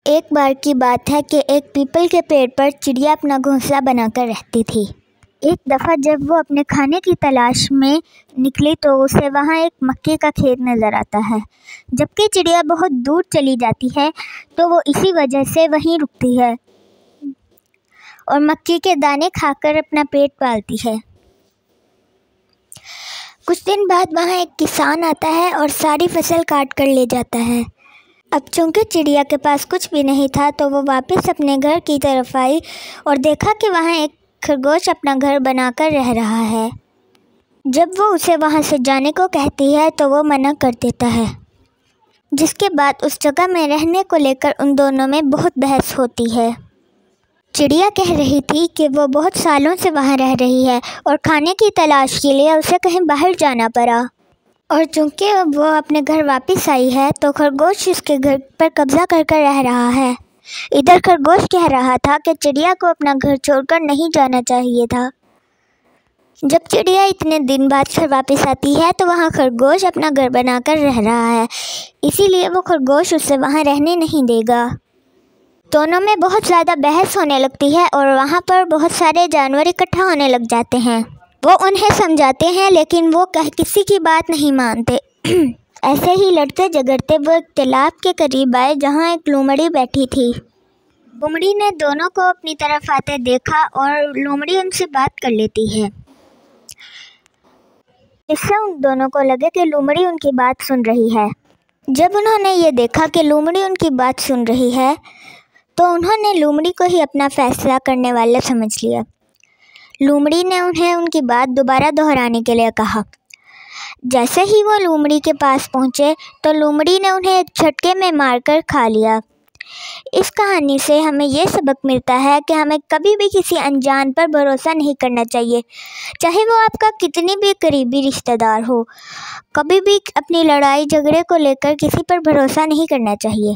ایک بار کی بات ہے کہ ایک پیپل کے پیڑ پر چڑیا اپنا گھونسلہ بنا کر رہتی تھی۔ ایک دفعہ جب وہ اپنے کھانے کی تلاش میں نکلی تو اسے وہاں ایک مکے کا کھیت نظر آتا ہے۔ جبکہ چڑیا بہت دور چلی جاتی ہے تو وہ اسی وجہ سے وہیں رکتی ہے اور مکے کے دانے کھا کر اپنا پیٹ پالتی ہے۔ کچھ دن بعد وہاں ایک کسان آتا ہے اور ساری فصل کاٹ کر لے جاتا ہے۔ اب چونکہ چڑیا کے پاس کچھ بھی نہیں تھا تو وہ واپس اپنے گھر کی طرف آئی اور دیکھا کہ وہاں ایک خرگوش اپنا گھر بنا کر رہ رہا ہے۔ جب وہ اسے وہاں سے جانے کو کہتی ہے تو وہ منع کر دیتا ہے، جس کے بعد اس جگہ میں رہنے کو لے کر ان دونوں میں بہت بحث ہوتی ہے۔ چڑیا کہہ رہی تھی کہ وہ بہت سالوں سے وہاں رہ رہی ہے اور کھانے کی تلاش کے لیے اسے کہیں باہر جانا پڑا، اور چونکہ وہ اپنے گھر واپس آئی ہے تو خرگوش اس کے گھر پر قبضہ کر کر رہ رہا ہے۔ ادھر خرگوش کہہ رہا تھا کہ چڑیا کو اپنا گھر چھوڑ کر نہیں جانا چاہیے تھا۔ جب چڑیا اتنے دن بعد پھر واپس آتی ہے تو وہاں خرگوش اپنا گھر بنا کر رہ رہا ہے، اسی لیے وہ خرگوش اسے وہاں رہنے نہیں دے گا۔ دونوں میں بہت زیادہ بحث ہونے لگتی ہے اور وہاں پر بہت سارے جانور اکٹھا ہونے لگ جاتے ہیں۔ وہ انہیں سمجھاتے ہیں لیکن وہ کسی کی بات نہیں مانتے۔ ایسے ہی لڑتے جھگڑتے وہ ایک تالاب کے قریب آئے جہاں ایک لومڑی بیٹھی تھی۔ لومڑی نے دونوں کو اپنی طرف آتے دیکھا اور لومڑی ان سے بات کر لیتی ہے۔ اس سے ان دونوں کو لگے کہ لومڑی ان کی بات سن رہی ہے۔ جب انہوں نے یہ دیکھا کہ لومڑی ان کی بات سن رہی ہے تو انہوں نے لومڑی کو ہی اپنا فیصلہ کرنے والا سمجھ لیا۔ لومڑی نے انہیں ان کی بات دوبارہ دہرانے کے لیے کہا۔ جیسے ہی وہ لومڑی کے پاس پہنچے تو لومڑی نے انہیں ایک جھٹکے میں مار کر کھا لیا۔ اس کہانی سے ہمیں یہ سبق ملتا ہے کہ ہمیں کبھی بھی کسی انجان پر بھروسہ نہیں کرنا چاہیے، چاہے وہ آپ کا کتنی بھی قریبی رشتہ دار ہو۔ کبھی بھی اپنی لڑائی جھگڑے کو لے کر کسی پر بھروسہ نہیں کرنا چاہیے۔